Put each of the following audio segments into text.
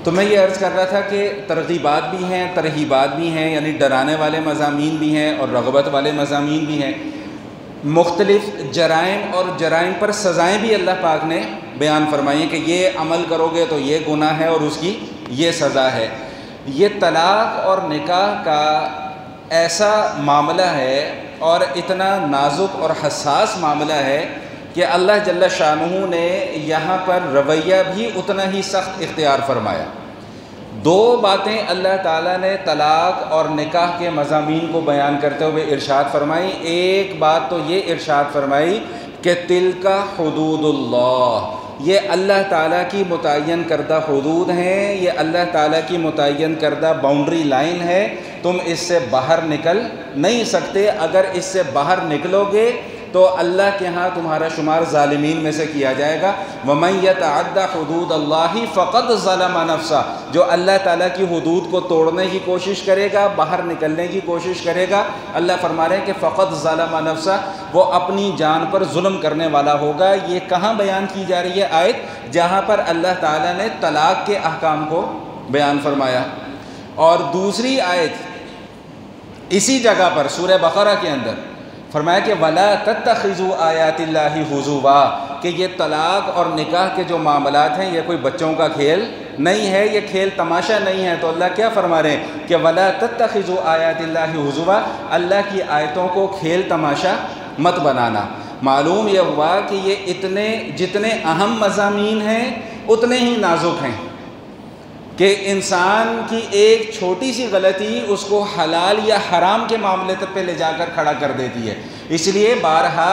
تو میں یہ عرض کر رہا تھا کہ ترغیبات بھی ہیں، ترہیبات بھی ہیں، یعنی ڈرانے والے مضامین بھی ہیں اور رغبت والے مضامین بھی ہیں۔ مختلف جرائم اور جرائم پر سزائیں بھی اللہ پاک نے بیان فرمائی ہیں کہ یہ عمل کرو گے تو یہ گناہ ہے اور اس کی یہ سزا ہے۔ یہ طلاق اور نکاح کا ایسا معاملہ ہے اور اتنا نازک اور حساس معاملہ ہے کہ اللہ جل شانہ نے یہاں پر رویہ بھی اتنا ہی سخت اختیار فرمایا۔ دو باتیں اللہ تعالیٰ نے طلاق اور نکاح کے مضامین کو بیان کرتے ہوئے ارشاد فرمائی۔ ایک بات تو یہ ارشاد فرمائی کہ تلک حدود اللہ، یہ اللہ تعالیٰ کی متعین کردہ حدود ہیں، یہ اللہ تعالیٰ کی متعین کردہ باؤنڈری لائن ہے، تم اس سے باہر نکل نہیں سکتے۔ اگر اس سے باہر نکلو گے تو اللہ کے ہاں تمہارا شمار ظالمین میں سے کیا جائے گا۔ وَمَن يَتَعَدَّ حُدُودَ اللَّهِ فَقَدْ ظَلَمَ نَفْسَهُ، جو اللہ تعالیٰ کی حدود کو توڑنے کی کوشش کرے گا، باہر نکلنے کی کوشش کرے گا، اللہ فرما رہے ہیں کہ فَقَدْ ظَلَمَ نَفْسَهُ، وہ اپنی جان پر ظلم کرنے والا ہوگا۔ یہ کہاں بیان کی جا رہی ہے آیت؟ جہاں پر اللہ تعالیٰ نے طلاق کے احکام کو بیان فرمایا۔ اور دوسری آیت اسی جگہ پر سورہ بقرہ کے اندر فرمایا کہ وَلَا تَتَّخِذُوا آیَاتِ اللَّهِ هُزُوًا، کہ یہ طلاق اور نکاح کے جو معاملات ہیں یہ کوئی بچوں کا کھیل نہیں ہے، یہ کھیل تماشا نہیں ہے۔ تو اللہ کیا فرما رہے ہیں کہ وَلَا تَتَّخِذُوا آیَاتِ اللَّهِ هُزُوًا، اللہ کی آیتوں کو کھیل تماشا مت بنانا۔ معلوم یہ ہوا کہ یہ جتنے اہم مضامین ہیں اتنے ہی نازک ہیں کہ انسان کی ایک چھوٹی سی غلطی اس کو حلال یا حرام کے معاملے تک پہ لے جا کر کھڑا کر دیتی ہے۔ اس لیے بارہا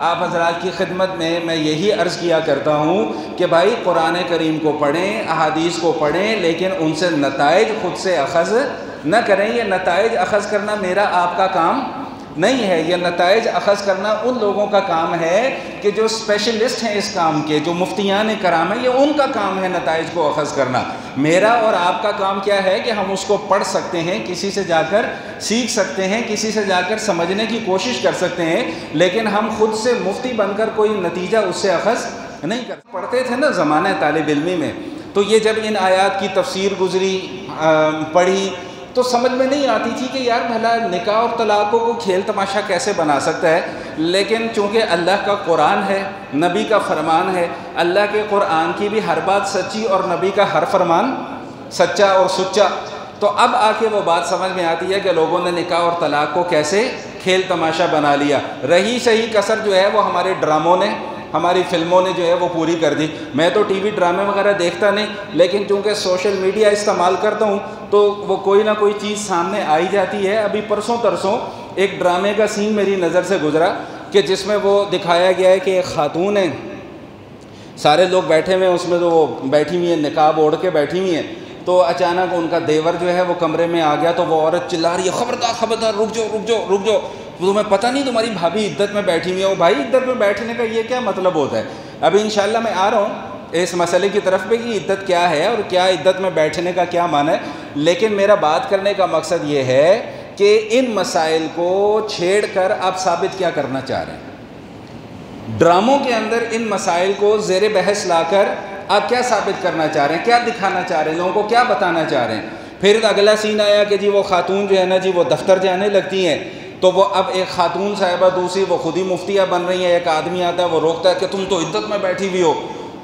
آپ حضرات کی خدمت میں یہی عرض کیا کرتا ہوں کہ بھائی قرآن کریم کو پڑھیں، احادیث کو پڑھیں، لیکن ان سے نتائج خود سے اخذ نہ کریں۔ یہ نتائج اخذ کرنا میرا آپ کا کام نہیں ہے، یہ نتائج اخذ کرنا ان لوگوں کا کام ہے کہ جو اسپیشلسٹ ہیں اس کام کے، جو مفتیان کرام ہیں، یہ ان کا کام ہے نتائج کو اخذ کرنا۔ میرا اور آپ کا کام کیا ہے کہ ہم اس کو پڑھ سکتے ہیں، کسی سے جا کر سیکھ سکتے ہیں، کسی سے جا کر سمجھنے کی کوشش کر سکتے ہیں، لیکن ہم خود سے مفتی بن کر کوئی نتیجہ اس سے اخذ نہیں کر سکتے۔ پڑھتے تھے نا زمانہ طالب علمی میں، تو یہ جب ان آیات کی تفسیر گزری پڑھی تو سمجھ میں نہیں آتی تھی کہ یار بھلا نکاح اور طلاقوں کو کھیل تماشا کیسے بنا سکتا ہے۔ لیکن چونکہ اللہ کا قرآن ہے، نبی کا فرمان ہے، اللہ کے قرآن کی بھی ہر بات سچی اور نبی کا ہر فرمان سچا اور سچا، تو اب آ کے وہ بات سمجھ میں آتی ہے کہ لوگوں نے نکاح اور طلاق کو کیسے کھیل تماشا بنا لیا۔ رہی صحیح کسر جو ہے وہ ہمارے ڈراموں نے، ہماری فلموں نے جو ہے وہ پوری کر دی۔ میں تو ٹی وی ڈرامے وغیرہ دیکھتا نہیں، لیکن چونکہ سوشل میڈیا استعمال کرتا ہوں تو وہ کوئی نہ کوئی چیز سامنے آئی جاتی ہے۔ ابھی پرسوں ترسوں ایک ڈرامے کا سین میری نظر سے گزرا کہ جس میں وہ دکھایا گیا ہے کہ ایک خاتون ہے، سارے لوگ بیٹھے ہوئے ہیں، اس میں تو وہ بیٹھی ہوئی ہیں، نقاب اوڑھ کے بیٹھی ہوئی ہیں، تو اچانک ان کا دیور جو ہے وہ کمرے میں آ گیا، تو وہ عورت چلا رہی ہے خبردار خبردار رک جاؤ رک جاؤ رک جاؤ، تمہیں پتہ نہیں تمہاری بھابھی عدت میں بیٹھی ہوئی ہے۔ بھائی عدت میں بیٹھنے کا یہ کیا مطلب ہوتا ہے؟ ابھی انشاءاللہ میں آ رہا ہوں اس مسئلے کی طرف پہ کہ عدت کیا ہے اور کیا عدت میں بیٹھنے کا کیا معنی ہے، لیکن میرا بات کرنے کا مقصد یہ ہے کہ ان مسائل کو چھیڑ کر آپ ثابت کیا کرنا چاہ رہے ہیں؟ ڈراموں کے اندر ان مسائل کو زیر بحث لا کر آپ کیا ثابت کرنا چاہ رہے ہیں، کیا دکھانا چاہ رہے ہیں، لوگوں کو کیا بتانا چاہ رہے ہیں؟ پھر اگلا سین آیا کہ جی وہ خاتون جو ہے نا جی وہ دفتر جانے لگتی ہیں، تو وہ اب ایک خاتون صاحبہ دوسری وہ خود ہی مفتیہ بن رہی ہیں، ایک آدمی آتا ہے وہ روکتا ہے کہ تم تو عدت میں بیٹھی ہوئی ہو،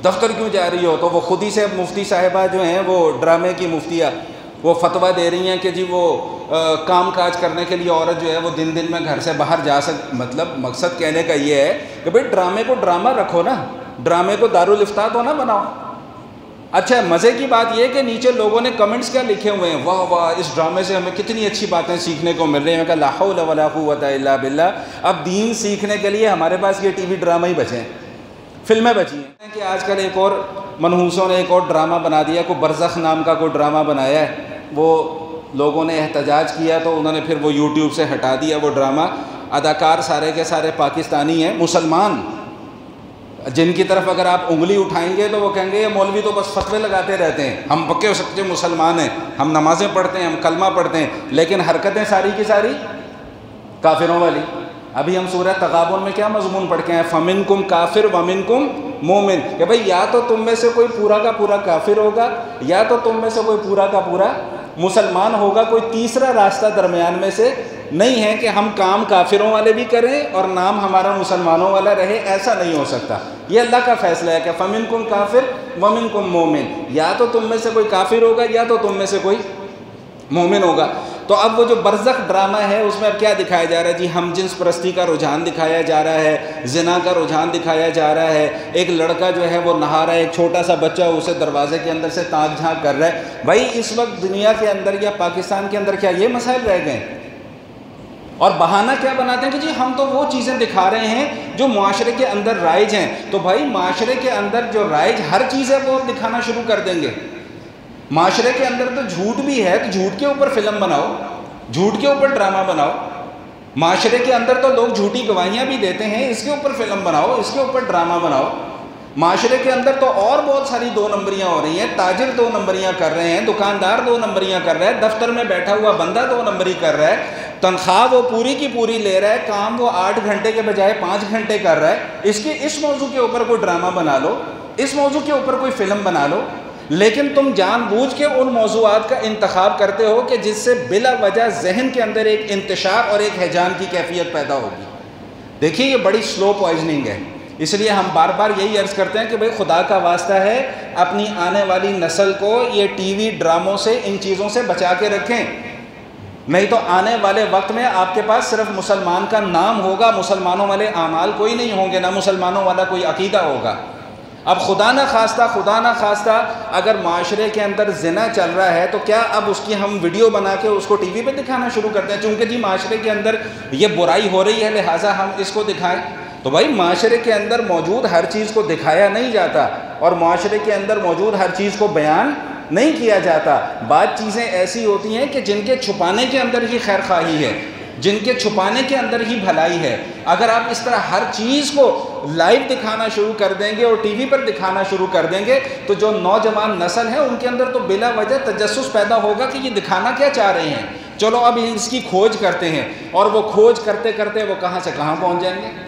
دفتر کیوں جا رہی ہو؟ تو وہ خود ہی سے مفتی صاحبہ جو ہیں وہ ڈرامے کی مفتیہ وہ فتویٰ دے رہی ہیں کہ جی وہ کام کاج کرنے کے لیے عورت جو ہے وہ دن میں گھر سے باہر جا مطلب مقصد کہنے کا یہ ہے کہ بھئی ڈرامے کو ڈرامہ رکھو نا، ڈرامے کو دارالفتاح تو نہ بناؤ۔ اچھا مزے کی بات یہ کہ نیچے لوگوں نے کمنٹس کیا لکھے ہوئے ہیں، واہ واہ اس ڈرامے سے ہمیں کتنی اچھی باتیں سیکھنے کو مل رہی ہیں۔ میں کہا لا حول ولا قوت الا باللہ، اب دین سیکھنے کے لیے ہمارے پاس یہ ٹی وی ڈرامہ ہی بچے ہیں، فلمیں بچی ہیں کہ آج کل ایک اور منحوسوں نے ایک اور ڈرامہ بنا دیا، کوئی برزخ نام کا کوئی ڈرامہ بنایا ہے، وہ لوگوں نے احتجاج کیا تو انہوں نے پھر وہ یوٹیوب سے ہٹا دیا وہ ڈرامہ۔ اداکار سارے کے سارے پاکستانی ہیں، مسلمان، جن کی طرف اگر آپ انگلی اٹھائیں گے تو وہ کہیں گے یہ مولوی تو بس فتوے لگاتے رہتے ہیں، ہم پکے ہو سکتے مسلمان ہیں، ہم نمازیں پڑھتے ہیں، ہم کلمہ پڑھتے ہیں، لیکن حرکتیں ساری کی ساری کافروں والی۔ ابھی ہم سورہ تغابن میں کیا مضمون پڑھ کے ہیں؟ فَمِنْكُمْ كَافِرٌ وَمِنْكُمْ مومن، کہ بھئی یا تو تم میں سے کوئی پورا کا پورا کافر ہوگا یا تو تم میں سے کوئی پورا کا پورا مسلمان ہوگا، کوئی تیسرا راستہ درمیان میں سے نہیں ہے کہ ہم کام کافروں والے بھی کریں اور نام ہمارا مسلمانوں والا رہے، ایسا نہیں ہو سکتا۔ یہ اللہ کا فیصلہ ہے کہ فَمِنْكُمْ كَافِرٌ وَمِنْكُمْ مُؤْمِنٌ، یا تو تم میں سے کوئی کافر ہوگا یا تو تم میں سے کوئی مومن ہوگا۔ تو اب وہ جو برزخ ڈرامہ ہے اس میں اب کیا دکھایا جا رہا ہے جی؟ ہم جنس پرستی کا رجحان دکھایا جا رہا ہے، زنا کا رجحان دکھایا جا رہا ہے، ایک لڑکا جو ہے وہ نہا رہا ہے، ایک چھوٹا سا بچہ اسے دروازے کے اندر سے تاک جھانک کر رہا ہے۔ بھائی اس وقت دنیا کے اندر یا پاکستان کے اندر کیا یہ مسائل رہ گئے؟ اور بہانہ کیا بناتے ہیں کہ جی ہم تو وہ چیزیں دکھا رہے ہیں جو معاشرے کے اندر رائج ہیں۔ تو بھائی معاشرے کے اندر جو رائج ہر چیز ہے وہ دکھانا شروع کر دیں گے۔ معاشرے کے اندر تو جھوٹ بھی ہے تو جھوٹ کے اوپر فلم بناؤ، جھوٹ کے اوپر ڈرامہ بناؤ۔ معاشرے کے اندر تو لوگ جھوٹی گواہیاں بھی دیتے ہیں، اس کے اوپر فلم بناؤ، اس کے اوپر ڈرامہ بناؤ۔ معاشرے کے اندر تو اور بہت ساری دو نمبریاں ہو رہی ہیں، تاجر دو نمبریاں کر رہے ہیں، دکاندار دو نمبریاں کر رہا ہے، دفتر میں بیٹھا ہوا بندہ دو نمبری کر رہا ہے، تنخواہ وہ پوری کی پوری لے رہا ہے، کام وہ 8 گھنٹے کے بجائے 5 گھنٹے کر رہا ہے۔ اس موضوع کے اوپر کوئی ڈرامہ بنا لو، اس موضوع کے اوپر کوئی فلم بنا لو، لیکن تم جان بوجھ کے ان موضوعات کا انتخاب کرتے ہو کہ جس سے بلا وجہ ذہن کے اندر ایک انتشار اور ایک ہیجان کی کیفیت پیدا ہوگی۔ دیکھیے یہ بڑی سلو پوائزننگ ہے، اس لیے ہم بار بار یہی عرض کرتے ہیں کہ بھئی خدا کا واسطہ ہے اپنی آنے والی نسل کو یہ ٹی وی ڈراموں سے، ان چیزوں سے بچا کے رکھیں، نہیں تو آنے والے وقت میں آپ کے پاس صرف مسلمان کا نام ہوگا، مسلمانوں والے اعمال کوئی نہیں ہوں گے، نہ مسلمانوں والا کوئی عقیدہ ہوگا۔ اب خدا نہ خواستہ اگر معاشرے کے اندر زنا چل رہا ہے تو کیا اب اس کی ہم ویڈیو بنا کے اس کو ٹی وی پہ دکھانا شروع کرتے ہیں چونکہ جی معاشرے کے اندر یہ برائی ہو رہی ہے لہٰذا ہم اس کو دکھائیں؟ تو بھائی معاشرے کے اندر موجود ہر چیز کو دکھایا نہیں جاتا اور معاشرے کے اندر موجود ہر چیز کو بیان نہیں کیا جاتا۔ بعض چیزیں ایسی ہوتی ہیں کہ جن کے چھپانے کے اندر ہی خیر خواہی ہے، جن کے چھپانے کے اندر ہی بھلائی ہے۔ اگر آپ اس طرح ہر چیز کو لائیو دکھانا شروع کر دیں گے اور ٹی وی پر دکھانا شروع کر دیں گے تو جو نوجوان نسل ہے ان کے اندر تو بلا وجہ تجسس پیدا ہوگا کہ یہ دکھانا کیا چاہ رہے ہیں، چلو اب اس کی کھوج کرتے ہیں، اور وہ کھوج کرتے کرتے وہ کہاں سے کہاں پہنچ جائیں گے۔